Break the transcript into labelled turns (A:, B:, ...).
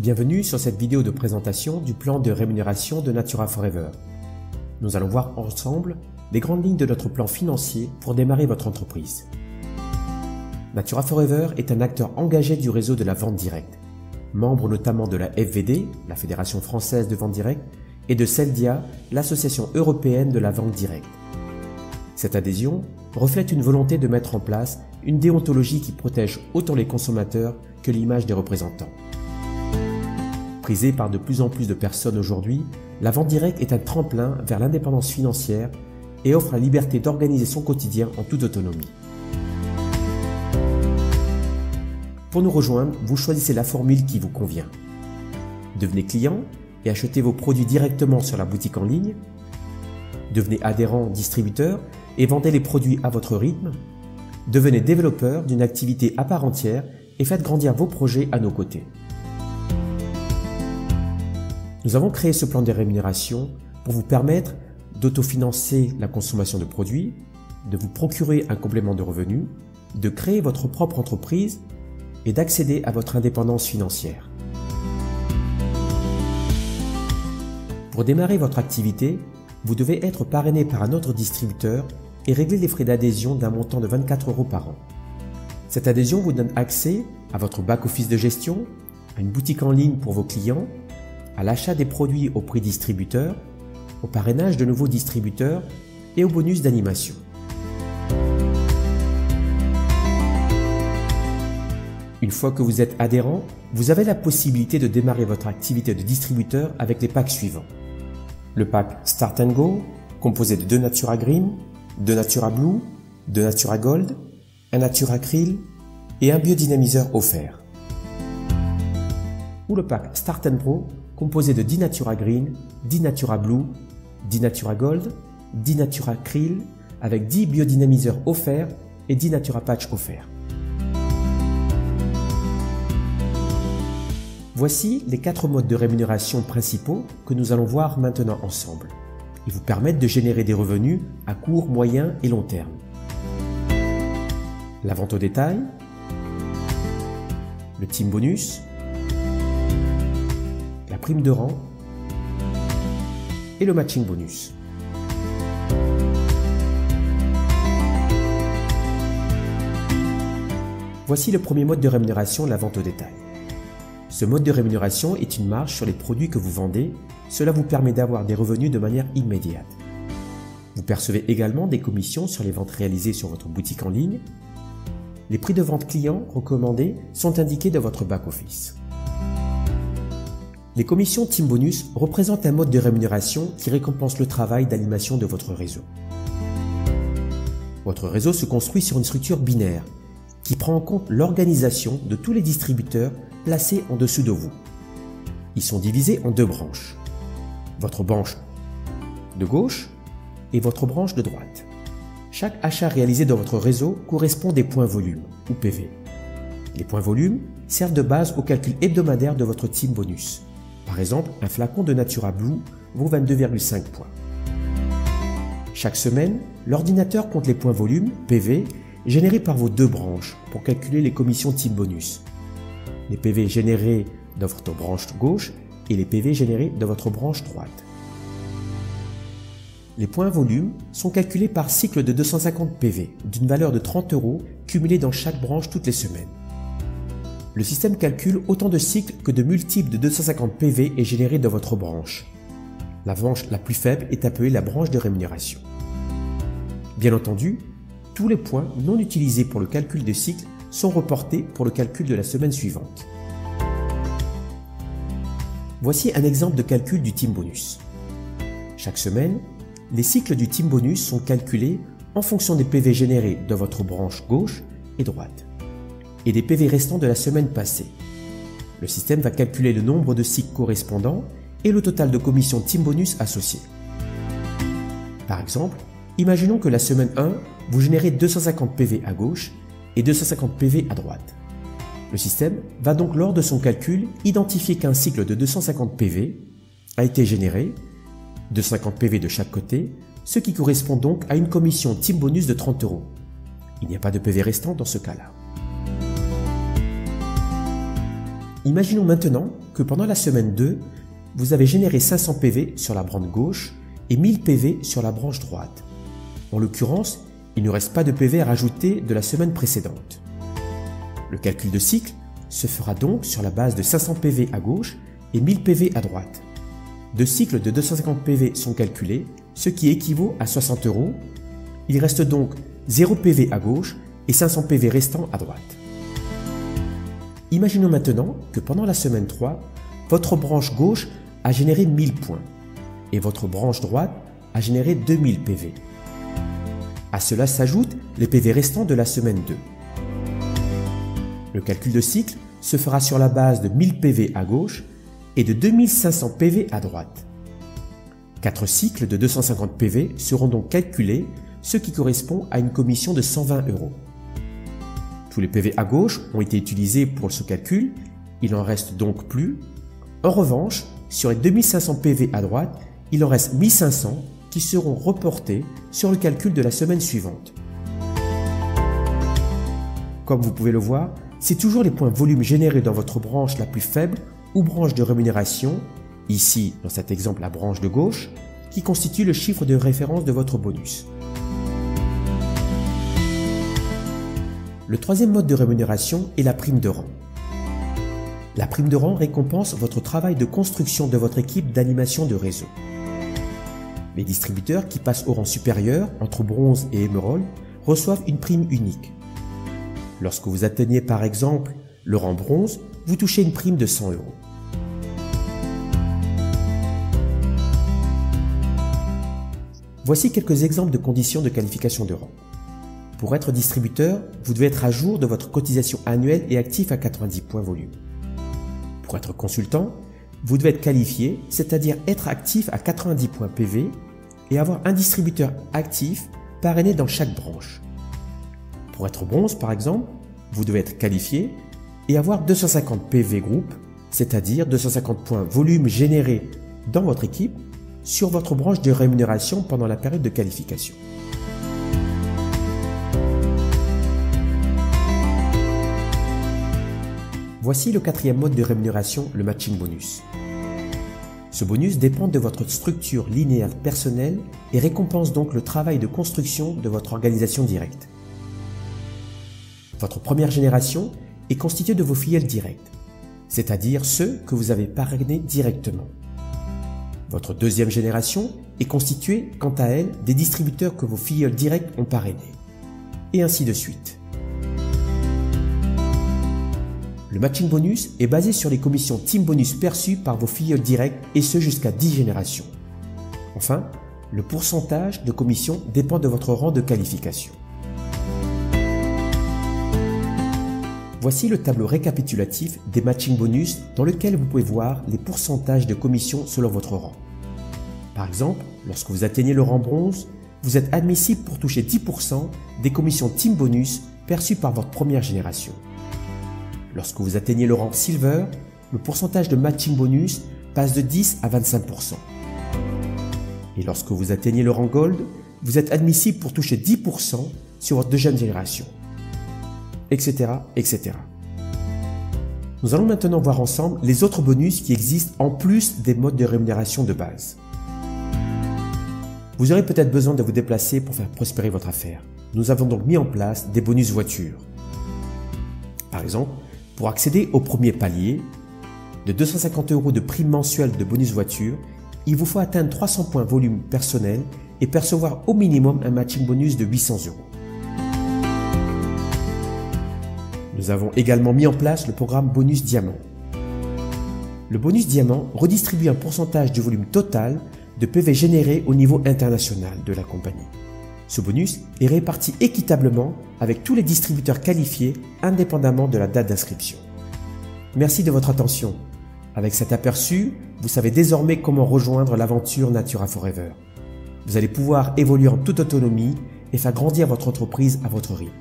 A: Bienvenue sur cette vidéo de présentation du plan de rémunération de Natura Forever. Nous allons voir ensemble les grandes lignes de notre plan financier pour démarrer votre entreprise. Natura Forever est un acteur engagé du réseau de la vente directe, membre notamment de la FVD, la Fédération Française de Vente Directe, et de CELDIA, l'Association Européenne de la Vente Directe. Cette adhésion reflète une volonté de mettre en place une déontologie qui protège autant les consommateurs que l'image des représentants. Prisée par de plus en plus de personnes aujourd'hui, la vente directe est un tremplin vers l'indépendance financière et offre la liberté d'organiser son quotidien en toute autonomie. Pour nous rejoindre, vous choisissez la formule qui vous convient. Devenez client et achetez vos produits directement sur la boutique en ligne. Devenez adhérent distributeur et vendez les produits à votre rythme. Devenez développeur d'une activité à part entière et faites grandir vos projets à nos côtés. Nous avons créé ce plan de rémunération pour vous permettre d'autofinancer la consommation de produits, de vous procurer un complément de revenus, de créer votre propre entreprise et d'accéder à votre indépendance financière. Pour démarrer votre activité, vous devez être parrainé par un autre distributeur et régler les frais d'adhésion d'un montant de 24 € par an. Cette adhésion vous donne accès à votre back-office de gestion, à une boutique en ligne pour vos clients, à l'achat des produits au prix distributeur, au parrainage de nouveaux distributeurs et au bonus d'animation. Une fois que vous êtes adhérent, vous avez la possibilité de démarrer votre activité de distributeur avec les packs suivants. Le pack Start & Go, composé de 2 Natura Green, 2 Natura Blue, 2 Natura Gold, un Natura Krill et un biodynamiseur offert. Ou le pack Start & Pro, composé de 10 Natura Green, 10 Natura Blue, 10 Natura Gold, 10 Natura Krill, avec 10 biodynamiseurs offerts et 10 Natura Patch offerts. Voici les 4 modes de rémunération principaux que nous allons voir maintenant ensemble. Ils vous permettent de générer des revenus à court, moyen et long terme. La vente au détail, le team bonus, la prime de rang et le matching bonus. Voici le premier mode de rémunération, la vente au détail. Ce mode de rémunération est une marge sur les produits que vous vendez. Cela vous permet d'avoir des revenus de manière immédiate. Vous percevez également des commissions sur les ventes réalisées sur votre boutique en ligne. Les prix de vente clients recommandés sont indiqués dans votre back-office. Les commissions Team Bonus représentent un mode de rémunération qui récompense le travail d'animation de votre réseau. Votre réseau se construit sur une structure binaire qui prend en compte l'organisation de tous les distributeurs placés en dessous de vous. Ils sont divisés en 2 branches. Votre branche de gauche et votre branche de droite. Chaque achat réalisé dans votre réseau correspond à des points volume ou PV. Les points volume servent de base au calcul hebdomadaire de votre team bonus. Par exemple, un flacon de Natura Blue vaut 22,5 points. Chaque semaine, l'ordinateur compte les points volume, PV, générés par vos 2 branches pour calculer les commissions team bonus. Les PV générés dans votre branche gauche et les PV générés dans votre branche droite. Les points volume sont calculés par cycle de 250 PV d'une valeur de 30 € cumulés dans chaque branche toutes les semaines. Le système calcule autant de cycles que de multiples de 250 PV est généré dans votre branche. La branche la plus faible est appelée la branche de rémunération. Bien entendu, tous les points non utilisés pour le calcul des cycles sont reportés pour le calcul de la semaine suivante. Voici un exemple de calcul du team bonus. Chaque semaine, les cycles du team bonus sont calculés en fonction des PV générés dans votre branche gauche et droite et des PV restants de la semaine passée. Le système va calculer le nombre de cycles correspondants et le total de commissions team bonus associées. Par exemple, imaginons que la semaine 1, vous générez 250 PV à gauche et 250 PV à droite. Le système va donc lors de son calcul identifier qu'un cycle de 250 PV a été généré, 250 PV de chaque côté, ce qui correspond donc à une commission team bonus de 30 €. Il n'y a pas de PV restant dans ce cas-là. Imaginons maintenant que pendant la semaine 2, vous avez généré 500 PV sur la branche gauche et 1000 PV sur la branche droite. En l'occurrence, il ne reste pas de PV à rajouter de la semaine précédente. Le calcul de cycle se fera donc sur la base de 500 PV à gauche et 1000 PV à droite. 2 cycles de 250 PV sont calculés, ce qui équivaut à 60 €. Il reste donc 0 PV à gauche et 500 PV restants à droite. Imaginons maintenant que pendant la semaine 3, votre branche gauche a généré 1000 points et votre branche droite a généré 2000 PV. À cela s'ajoutent les PV restants de la semaine 2. Le calcul de cycle se fera sur la base de 1000 PV à gauche et de 2500 PV à droite. 4 cycles de 250 PV seront donc calculés, ce qui correspond à une commission de 120 €. Tous les PV à gauche ont été utilisés pour ce calcul, il n'en reste donc plus. En revanche, sur les 2500 PV à droite, il en reste 1500 qui seront reportés sur le calcul de la semaine suivante. Comme vous pouvez le voir, c'est toujours les points volume générés dans votre branche la plus faible ou branche de rémunération, ici dans cet exemple la branche de gauche, qui constitue le chiffre de référence de votre bonus. Le troisième mode de rémunération est la prime de rang. La prime de rang récompense votre travail de construction de votre équipe d'animation de réseau. Les distributeurs qui passent au rang supérieur, entre bronze et émeraude, reçoivent une prime unique. Lorsque vous atteignez par exemple le rang bronze, vous touchez une prime de 100 €. Voici quelques exemples de conditions de qualification de rang. Pour être distributeur, vous devez être à jour de votre cotisation annuelle et actif à 90 points volume. Pour être consultant, vous devez être qualifié, c'est-à-dire être actif à 90 points PV et avoir un distributeur actif parrainé dans chaque branche. Pour être bronze par exemple, vous devez être qualifié et avoir 250 PV groupe, c'est-à-dire 250 points volume générés dans votre équipe sur votre branche de rémunération pendant la période de qualification. Voici le quatrième mode de rémunération, le matching bonus. Ce bonus dépend de votre structure linéaire personnelle et récompense donc le travail de construction de votre organisation directe. Votre première génération est constituée de vos filiales directes, c'est-à-dire ceux que vous avez parrainés directement. Votre deuxième génération est constituée, quant à elle, des distributeurs que vos filiales directes ont parrainés. Et ainsi de suite. Le matching bonus est basé sur les commissions team bonus perçues par vos filiales directes et ce jusqu'à 10 générations. Enfin, le pourcentage de commission dépend de votre rang de qualification. Voici le tableau récapitulatif des matching bonus dans lequel vous pouvez voir les pourcentages de commission selon votre rang. Par exemple, lorsque vous atteignez le rang bronze, vous êtes admissible pour toucher 10% des commissions team bonus perçues par votre première génération. Lorsque vous atteignez le rang silver, le pourcentage de matching bonus passe de 10 à 25%. Et lorsque vous atteignez le rang gold, vous êtes admissible pour toucher 10% sur votre deuxième génération, etc., etc. Nous allons maintenant voir ensemble les autres bonus qui existent en plus des modes de rémunération de base. Vous aurez peut-être besoin de vous déplacer pour faire prospérer votre affaire. Nous avons donc mis en place des bonus voitures. Par exemple, pour accéder au premier palier, de 250 € de prime mensuelle de bonus voiture, il vous faut atteindre 300 points volume personnel et percevoir au minimum un matching bonus de 800 €. Nous avons également mis en place le programme bonus diamant. Le bonus diamant redistribue un pourcentage du volume total de PV généré au niveau international de la compagnie. Ce bonus est réparti équitablement avec tous les distributeurs qualifiés indépendamment de la date d'inscription. Merci de votre attention. Avec cet aperçu, vous savez désormais comment rejoindre l'aventure Natura Forever. Vous allez pouvoir évoluer en toute autonomie et faire grandir votre entreprise à votre rythme.